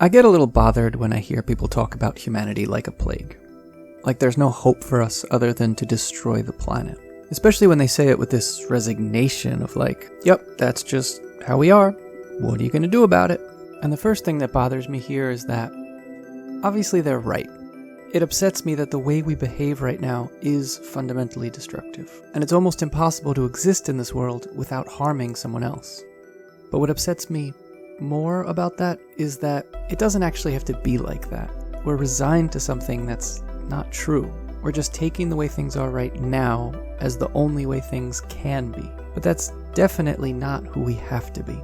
I get a little bothered when I hear people talk about humanity like a plague. Like there's no hope for us other than to destroy the planet. Especially when they say it with this resignation of like, yep, that's just how we are. What are you going to do about it? And the first thing that bothers me here is that obviously they're right. It upsets me that the way we behave right now is fundamentally destructive. And it's almost impossible to exist in this world without harming someone else. But what upsets me more about that is that it doesn't actually have to be like that. We're resigned to something that's not true. We're just taking the way things are right now as the only way things can be. But that's definitely not who we have to be.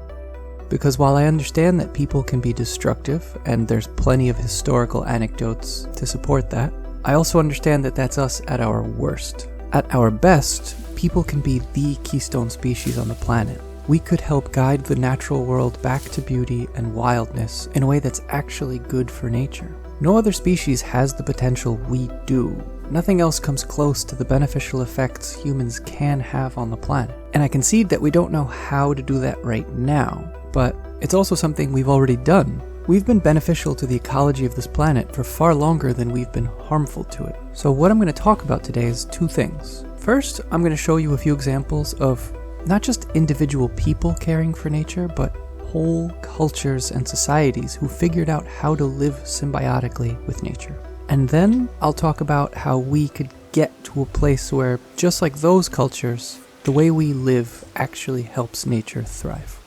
Because while I understand that people can be destructive, and there's plenty of historical anecdotes to support that, I also understand that that's us at our worst. At our best, people can be the keystone species on the planet. We could help guide the natural world back to beauty and wildness in a way that's actually good for nature. No other species has the potential we do. Nothing else comes close to the beneficial effects humans can have on the planet. And I concede that we don't know how to do that right now, but it's also something we've already done. We've been beneficial to the ecology of this planet for far longer than we've been harmful to it. So what I'm going to talk about today is two things. First, I'm going to show you a few examples of not just individual people caring for nature, but whole cultures and societies who figured out how to live symbiotically with nature. And then I'll talk about how we could get to a place where, just like those cultures, the way we live actually helps nature thrive.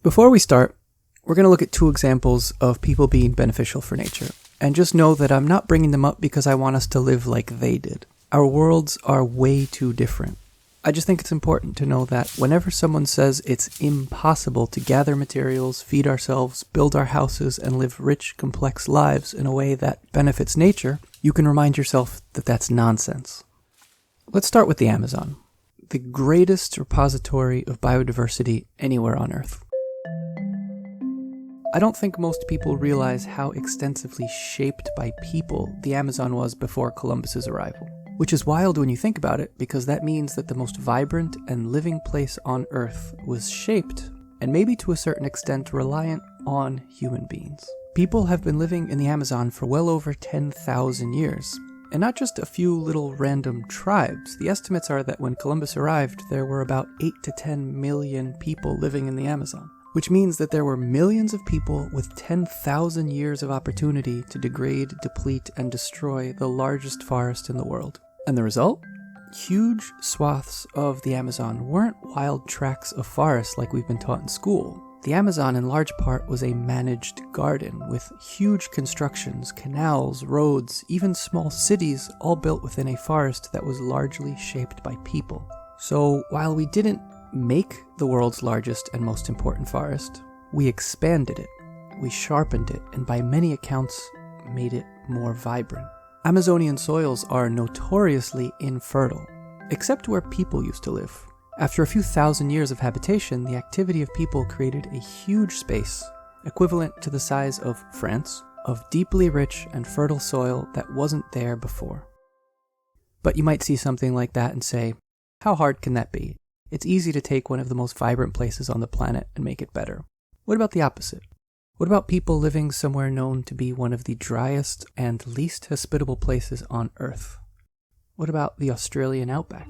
Before we start, we're going to look at two examples of people being beneficial for nature. And just know that I'm not bringing them up because I want us to live like they did. Our worlds are way too different. I just think it's important to know that whenever someone says it's impossible to gather materials, feed ourselves, build our houses, and live rich, complex lives in a way that benefits nature, you can remind yourself that that's nonsense. Let's start with the Amazon, the greatest repository of biodiversity anywhere on Earth. I don't think most people realize how extensively shaped by people the Amazon was before Columbus's arrival. Which is wild when you think about it, because that means that the most vibrant and living place on Earth was shaped, and maybe to a certain extent reliant on human beings. People have been living in the Amazon for well over 10,000 years, and not just a few little random tribes. The estimates are that when Columbus arrived, there were about 8 to 10 million people living in the Amazon, which means that there were millions of people with 10,000 years of opportunity to degrade, deplete, and destroy the largest forest in the world. And the result? Huge swaths of the Amazon weren't wild tracts of forest like we've been taught in school. The Amazon in large part was a managed garden with huge constructions, canals, roads, even small cities, all built within a forest that was largely shaped by people. So while we didn't make the world's largest and most important forest, we expanded it, we sharpened it, and by many accounts made it more vibrant. Amazonian soils are notoriously infertile, except where people used to live. After a few thousand years of habitation, the activity of people created a huge space, equivalent to the size of France, of deeply rich and fertile soil that wasn't there before. But you might see something like that and say, how hard can that be? It's easy to take one of the most vibrant places on the planet and make it better. What about the opposite? What about people living somewhere known to be one of the driest and least hospitable places on Earth? What about the Australian Outback?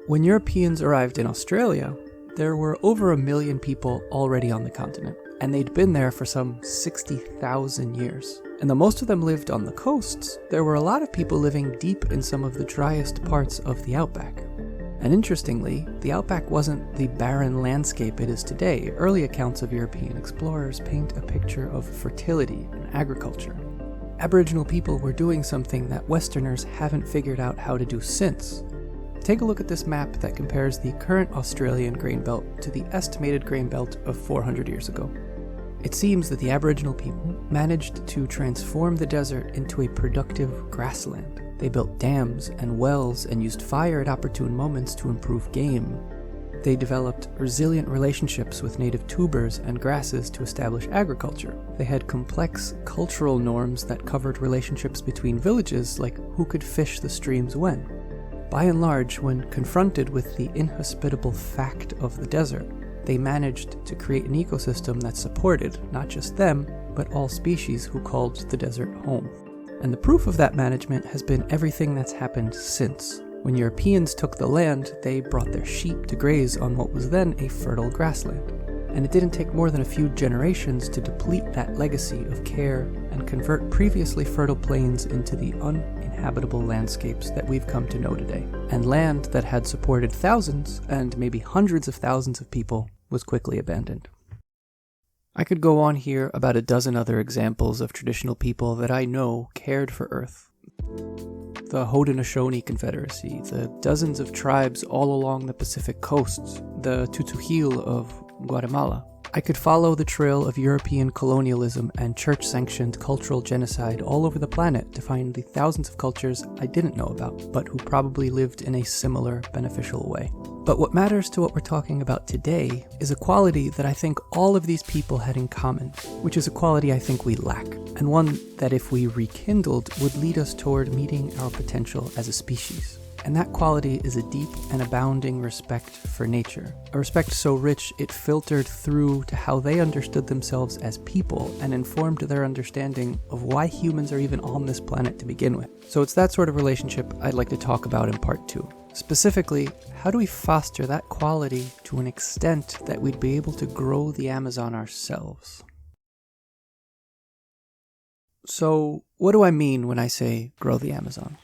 When Europeans arrived in Australia, there were over 1 million people already on the continent, and they'd been there for some 60,000 years. And though most of them lived on the coasts, there were a lot of people living deep in some of the driest parts of the Outback. And interestingly, the Outback wasn't the barren landscape it is today. Early accounts of European explorers paint a picture of fertility and agriculture. Aboriginal people were doing something that Westerners haven't figured out how to do since. Take a look at this map that compares the current Australian grain belt to the estimated grain belt of 400 years ago. It seems that the Aboriginal people managed to transform the desert into a productive grassland. They built dams and wells and used fire at opportune moments to improve game. They developed resilient relationships with native tubers and grasses to establish agriculture. They had complex cultural norms that covered relationships between villages, like who could fish the streams when. By and large, when confronted with the inhospitable fact of the desert, they managed to create an ecosystem that supported not just them, but all species who called the desert home. And the proof of that management has been everything that's happened since. When Europeans took the land, they brought their sheep to graze on what was then a fertile grassland. And it didn't take more than a few generations to deplete that legacy of care and convert previously fertile plains into the uninhabitable landscapes that we've come to know today. And land that had supported thousands and maybe hundreds of thousands of people was quickly abandoned. I could go on here about a dozen other examples of traditional people that I know cared for Earth. The Haudenosaunee Confederacy, the dozens of tribes all along the Pacific coasts, the Tutujil of Guatemala. I could follow the trail of European colonialism and church-sanctioned cultural genocide all over the planet to find the thousands of cultures I didn't know about, but who probably lived in a similar beneficial way. But what matters to what we're talking about today is a quality that I think all of these people had in common, which is a quality I think we lack, and one that if we rekindled would lead us toward meeting our potential as a species. And that quality is a deep and abounding respect for nature. A respect so rich it filtered through to how they understood themselves as people and informed their understanding of why humans are even on this planet to begin with. So it's that sort of relationship I'd like to talk about in part 2. Specifically, how do we foster that quality to an extent that we'd be able to grow the Amazon ourselves? So, what do I mean when I say grow the Amazon?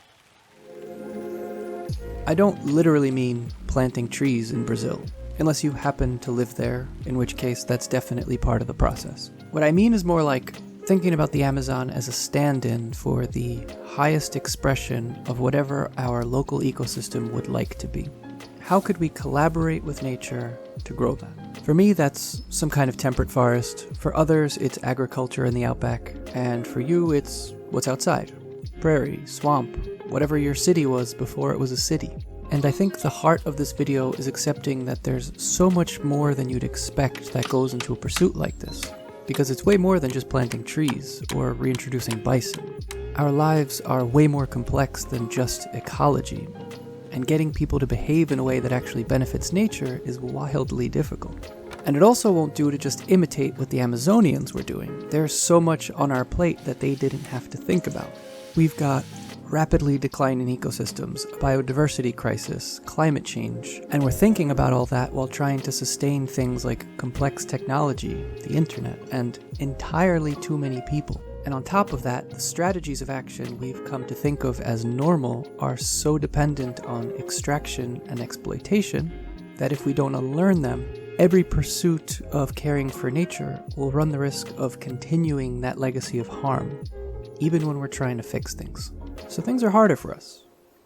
I don't literally mean planting trees in Brazil, unless you happen to live there, in which case that's definitely part of the process. What I mean is more like thinking about the Amazon as a stand-in for the highest expression of whatever our local ecosystem would like to be. How could we collaborate with nature to grow that? For me, that's some kind of temperate forest. For others, it's agriculture in the Outback. And for you, it's what's outside. Prairie, swamp, whatever your city was before it was a city. And I think the heart of this video is accepting that there's so much more than you'd expect that goes into a pursuit like this. Because it's way more than just planting trees or reintroducing bison. Our lives are way more complex than just ecology. And getting people to behave in a way that actually benefits nature is wildly difficult. And it also won't do to just imitate what the Amazonians were doing. There's so much on our plate that they didn't have to think about. We've got rapidly declining ecosystems, a biodiversity crisis, climate change, and we're thinking about all that while trying to sustain things like complex technology, the internet, and entirely too many people. And on top of that, the strategies of action we've come to think of as normal are so dependent on extraction and exploitation that if we don't unlearn them, every pursuit of caring for nature will run the risk of continuing that legacy of harm, even when we're trying to fix things. So things are harder for us,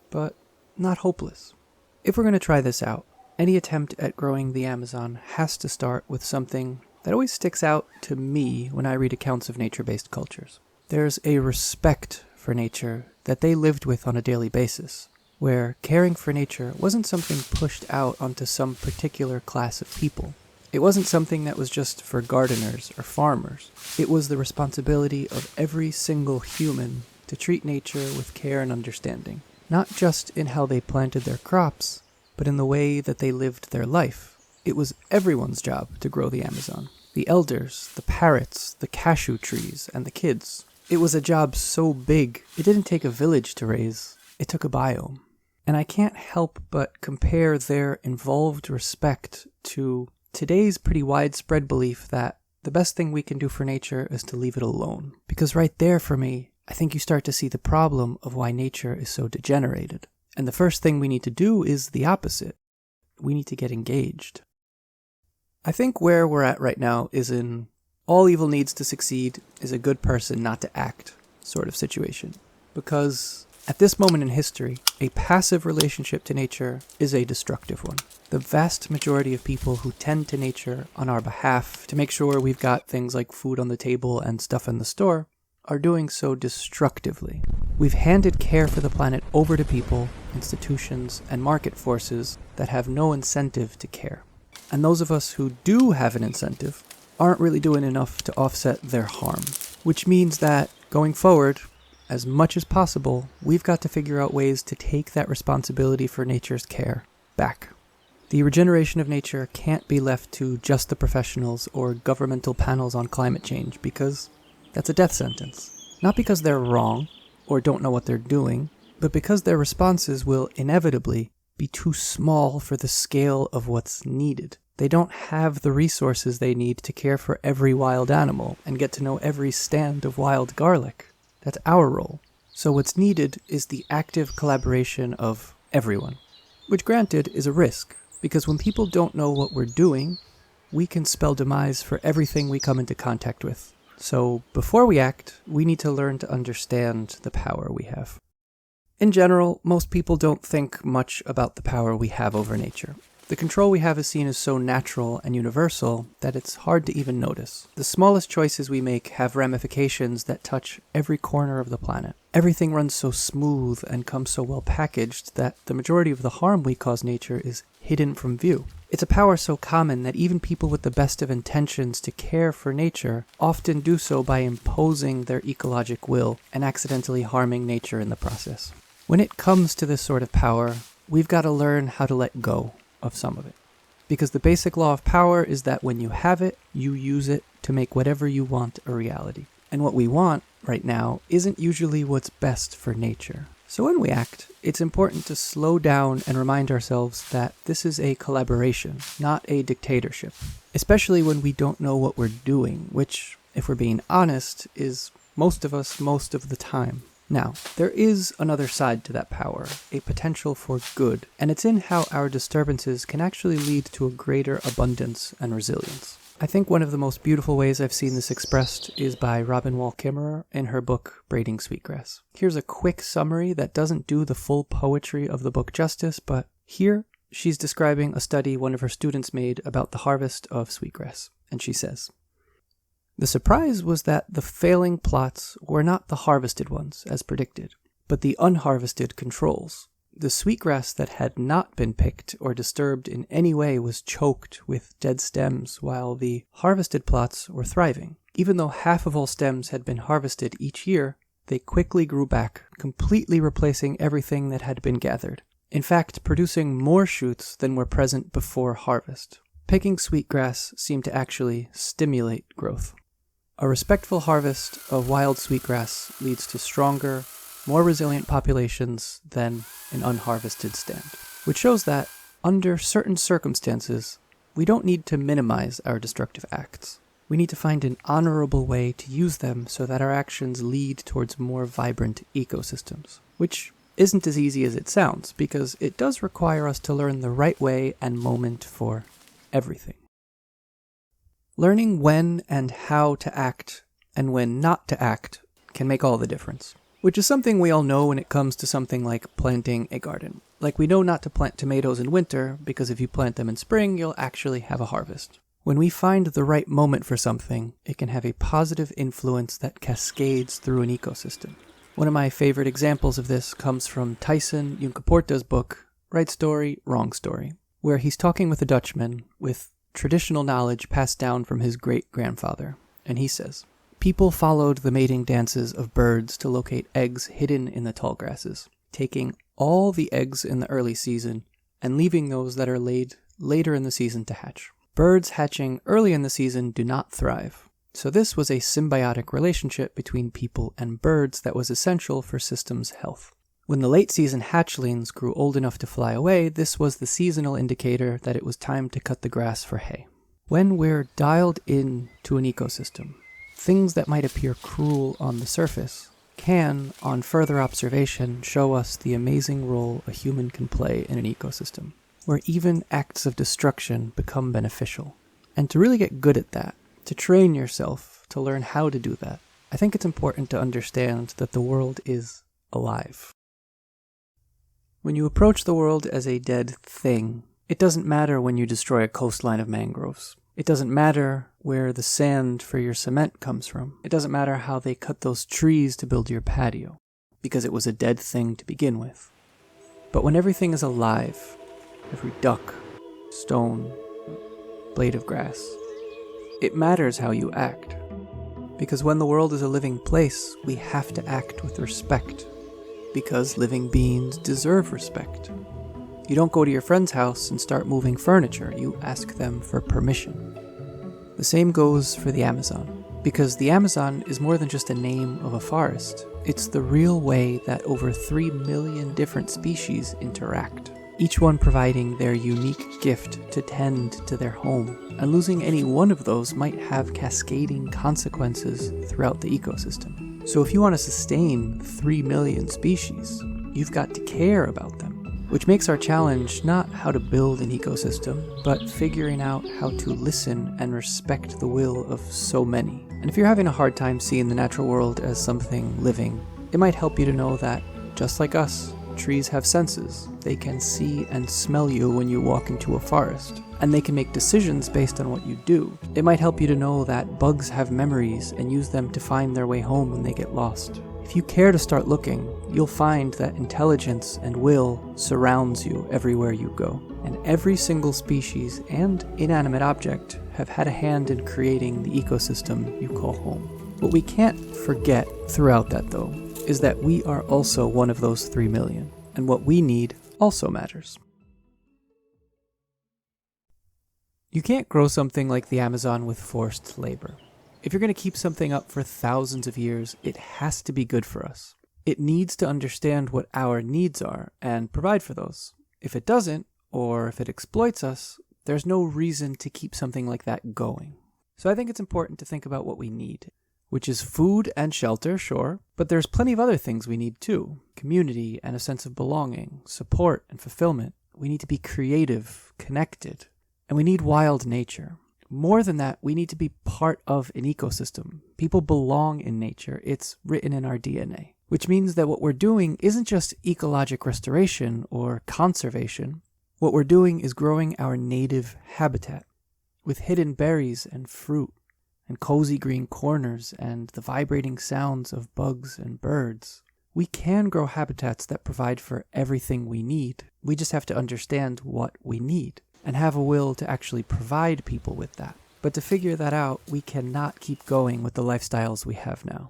but not hopeless. If we're going to try this out, any attempt at growing the Amazon has to start with something that always sticks out to me when I read accounts of nature-based cultures. There's a respect for nature that they lived with on a daily basis, where caring for nature wasn't something pushed out onto some particular class of people. It wasn't something that was just for gardeners or farmers. It was the responsibility of every single human to treat nature with care and understanding, not just in how they planted their crops, but in the way that they lived their life. It was everyone's job to grow the Amazon. The elders, the parrots, the cashew trees, and the kids. It was a job so big, it didn't take a village to raise, it took a biome. And I can't help but compare their involved respect to today's pretty widespread belief that the best thing we can do for nature is to leave it alone. Because right there for me, I think you start to see the problem of why nature is so degenerated. And the first thing we need to do is the opposite. We need to get engaged. I think where we're at right now is in all evil needs to succeed is a good person not to act sort of situation. Because at this moment in history, a passive relationship to nature is a destructive one. The vast majority of people who tend to nature on our behalf to make sure we've got things like food on the table and stuff in the store are doing so destructively. We've handed care for the planet over to people, institutions, and market forces that have no incentive to care. And those of us who do have an incentive aren't really doing enough to offset their harm. Which means that, going forward, as much as possible, we've got to figure out ways to take that responsibility for nature's care back. The regeneration of nature can't be left to just the professionals or governmental panels on climate change, because that's a death sentence. Not because they're wrong or don't know what they're doing, but because their responses will inevitably be too small for the scale of what's needed. They don't have the resources they need to care for every wild animal and get to know every stand of wild garlic. That's our role. So what's needed is the active collaboration of everyone, which granted is a risk, because when people don't know what we're doing, we can spell demise for everything we come into contact with. So before we act, we need to learn to understand the power we have. In general, most people don't think much about the power we have over nature. The control we have is seen as so natural and universal that it's hard to even notice. The smallest choices we make have ramifications that touch every corner of the planet. Everything runs so smooth and comes so well packaged that the majority of the harm we cause nature is hidden from view. It's a power so common that even people with the best of intentions to care for nature often do so by imposing their ecologic will and accidentally harming nature in the process. When it comes to this sort of power, we've got to learn how to let go of some of it. Because the basic law of power is that when you have it, you use it to make whatever you want a reality. And what we want right now isn't usually what's best for nature. So when we act, it's important to slow down and remind ourselves that this is a collaboration, not a dictatorship. Especially when we don't know what we're doing, which, if we're being honest, is most of us most of the time. Now, there is another side to that power, a potential for good, and it's in how our disturbances can actually lead to a greater abundance and resilience. I think one of the most beautiful ways I've seen this expressed is by Robin Wall Kimmerer in her book, Braiding Sweetgrass. Here's a quick summary that doesn't do the full poetry of the book justice, but here she's describing a study one of her students made about the harvest of sweetgrass, and she says, "The surprise was that the failing plots were not the harvested ones, as predicted, but the unharvested controls. The sweetgrass that had not been picked or disturbed in any way was choked with dead stems, while the harvested plots were thriving. Even though half of all stems had been harvested each year, they quickly grew back, completely replacing everything that had been gathered. In fact, producing more shoots than were present before harvest. Picking sweetgrass seemed to actually stimulate growth. A respectful harvest of wild sweetgrass leads to stronger, more resilient populations than an unharvested stand," which shows that, under certain circumstances, we don't need to minimize our destructive acts. We need to find an honorable way to use them so that our actions lead towards more vibrant ecosystems, which isn't as easy as it sounds, because it does require us to learn the right way and moment for everything. Learning when and how to act and when not to act can make all the difference, which is something we all know when it comes to something like planting a garden. Like, we know not to plant tomatoes in winter because if you plant them in spring, you'll actually have a harvest. When we find the right moment for something, it can have a positive influence that cascades through an ecosystem. One of my favorite examples of this comes from Tyson Yunkaporta's book, Right Story, Wrong Story, where he's talking with a Dutchman with traditional knowledge passed down from his great-grandfather, and he says, "People followed the mating dances of birds to locate eggs hidden in the tall grasses, taking all the eggs in the early season and leaving those that are laid later in the season to hatch. Birds hatching early in the season do not thrive. So this was a symbiotic relationship between people and birds that was essential for systems' health. When the late season hatchlings grew old enough to fly away, this was the seasonal indicator that it was time to cut the grass for hay. When we're dialed in to an ecosystem, things that might appear cruel on the surface can, on further observation, show us the amazing role a human can play in an ecosystem, where even acts of destruction become beneficial. And to really get good at that, to train yourself to learn how to do that, I think it's important to understand that the world is alive. When you approach the world as a dead thing, it doesn't matter when you destroy a coastline of mangroves. It doesn't matter where the sand for your cement comes from. It doesn't matter how they cut those trees to build your patio, because it was a dead thing to begin with. But when everything is alive, every duck, stone, blade of grass, it matters how you act. Because when the world is a living place, we have to act with respect. Because living beings deserve respect. You don't go to your friend's house and start moving furniture, you ask them for permission. The same goes for the Amazon, because the Amazon is more than just a name of a forest. It's the real way that over 3 million different species interact, each one providing their unique gift to tend to their home, and losing any one of those might have cascading consequences throughout the ecosystem. So if you want to sustain 3 million species, you've got to care about them. Which makes our challenge not how to build an ecosystem, but figuring out how to listen and respect the will of so many. And if you're having a hard time seeing the natural world as something living, it might help you to know that, just like us, trees have senses. They can see and smell you when you walk into a forest, and they can make decisions based on what you do. It might help you to know that bugs have memories and use them to find their way home when they get lost. If you care to start looking, you'll find that intelligence and will surrounds you everywhere you go. And every single species and inanimate object have had a hand in creating the ecosystem you call home. What we can't forget throughout that, though, is that we are also one of those 3 million, and what we need also matters. You can't grow something like the Amazon with forced labor. If you're going to keep something up for thousands of years, it has to be good for us. It needs to understand what our needs are and provide for those. If it doesn't, or if it exploits us, there's no reason to keep something like that going. So I think it's important to think about what we need, which is food and shelter, sure, but there's plenty of other things we need too. Community and a sense of belonging, support and fulfillment. We need to be creative, connected, and we need wild nature. More than that, we need to be part of an ecosystem. People belong in nature. It's written in our DNA. Which means that what we're doing isn't just ecologic restoration or conservation. What we're doing is growing our native habitat with hidden berries and fruit and cozy green corners and the vibrating sounds of bugs and birds. We can grow habitats that provide for everything we need. We just have to understand what we need and have a will to actually provide people with that. But to figure that out, we cannot keep going with the lifestyles we have now.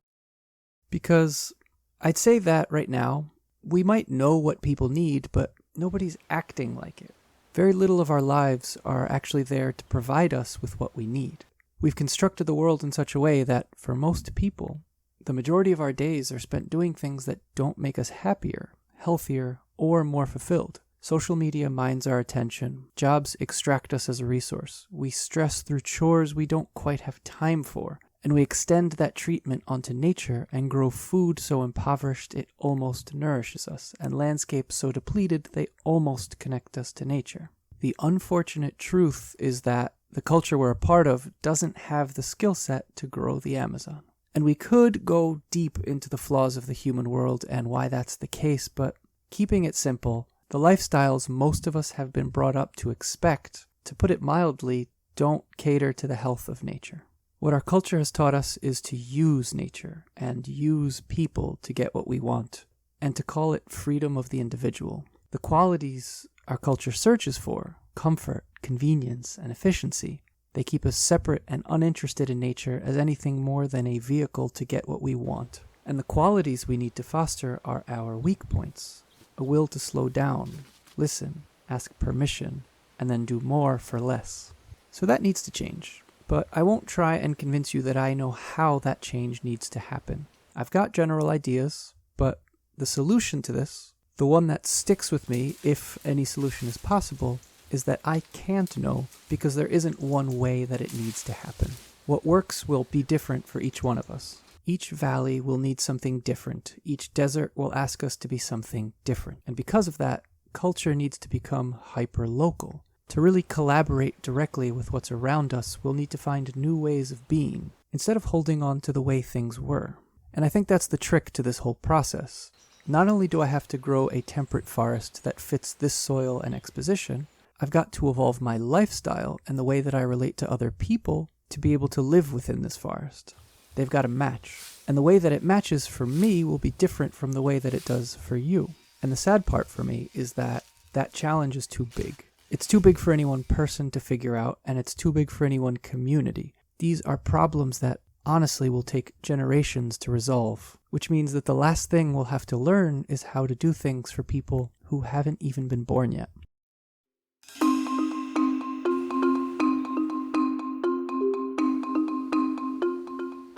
Because I'd say that right now, we might know what people need, but nobody's acting like it. Very little of our lives are actually there to provide us with what we need. We've constructed the world in such a way that, for most people, the majority of our days are spent doing things that don't make us happier, healthier, or more fulfilled. Social media mines our attention. Jobs extract us as a resource. We stress through chores we don't quite have time for. And we extend that treatment onto nature and grow food so impoverished it almost nourishes us, and landscapes so depleted they almost connect us to nature. The unfortunate truth is that the culture we're a part of doesn't have the skill set to grow the Amazon. And we could go deep into the flaws of the human world and why that's the case, but keeping it simple, the lifestyles most of us have been brought up to expect, to put it mildly, don't cater to the health of nature. What our culture has taught us is to use nature and use people to get what we want, and to call it freedom of the individual. The qualities our culture searches for, comfort, convenience, and efficiency, they keep us separate and uninterested in nature as anything more than a vehicle to get what we want. And the qualities we need to foster are our weak points. A will to slow down, listen, ask permission, and then do more for less. So that needs to change. But I won't try and convince you that I know how that change needs to happen. I've got general ideas, but the solution to this, the one that sticks with me if any solution is possible, is that I can't know because there isn't one way that it needs to happen. What works will be different for each one of us. Each valley will need something different. Each desert will ask us to be something different. And because of that, culture needs to become hyper-local. To really collaborate directly with what's around us, we'll need to find new ways of being, instead of holding on to the way things were. And I think that's the trick to this whole process. Not only do I have to grow a temperate forest that fits this soil and exposition, I've got to evolve my lifestyle and the way that I relate to other people to be able to live within this forest. They've got to match. And the way that it matches for me will be different from the way that it does for you. And the sad part for me is that that challenge is too big. It's too big for any one person to figure out, and it's too big for any one community. These are problems that honestly will take generations to resolve, which means that the last thing we'll have to learn is how to do things for people who haven't even been born yet.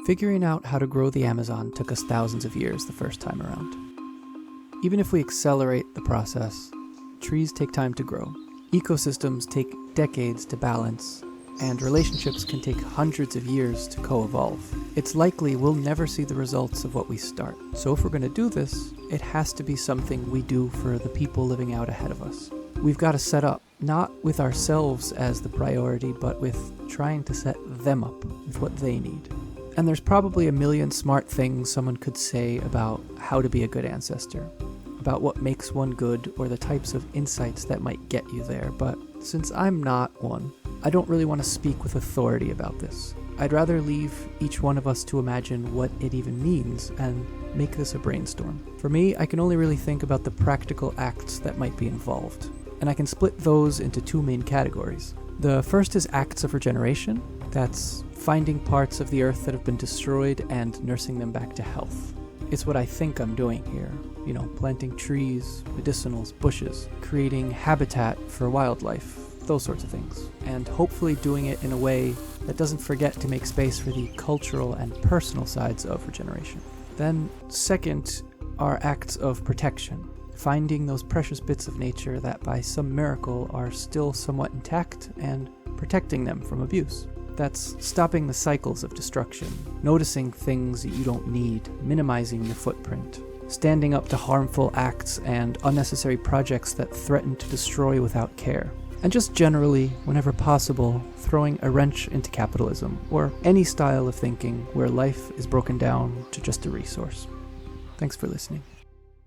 Figuring out how to grow the Amazon took us thousands of years the first time around. Even if we accelerate the process, trees take time to grow, ecosystems take decades to balance, and relationships can take hundreds of years to co-evolve. It's likely we'll never see the results of what we start. So if we're going to do this, it has to be something we do for the people living out ahead of us. We've got to set up, not with ourselves as the priority, but with trying to set them up with what they need. And there's probably a million smart things someone could say about how to be a good ancestor, about what makes one good or the types of insights that might get you there, but since I'm not one, I don't really want to speak with authority about this. I'd rather leave each one of us to imagine what it even means and make this a brainstorm. For me, I can only really think about the practical acts that might be involved, and I can split those into two main categories. The first is acts of regeneration. That's finding parts of the earth that have been destroyed and nursing them back to health. It's what I think I'm doing here. Planting trees, medicinals, bushes, creating habitat for wildlife, those sorts of things. And hopefully doing it in a way that doesn't forget to make space for the cultural and personal sides of regeneration. Then, second, are acts of protection. Finding those precious bits of nature that by some miracle are still somewhat intact and protecting them from abuse. That's stopping the cycles of destruction, noticing things that you don't need, minimizing your footprint, standing up to harmful acts and unnecessary projects that threaten to destroy without care. And just generally, whenever possible, throwing a wrench into capitalism, or any style of thinking where life is broken down to just a resource. Thanks for listening.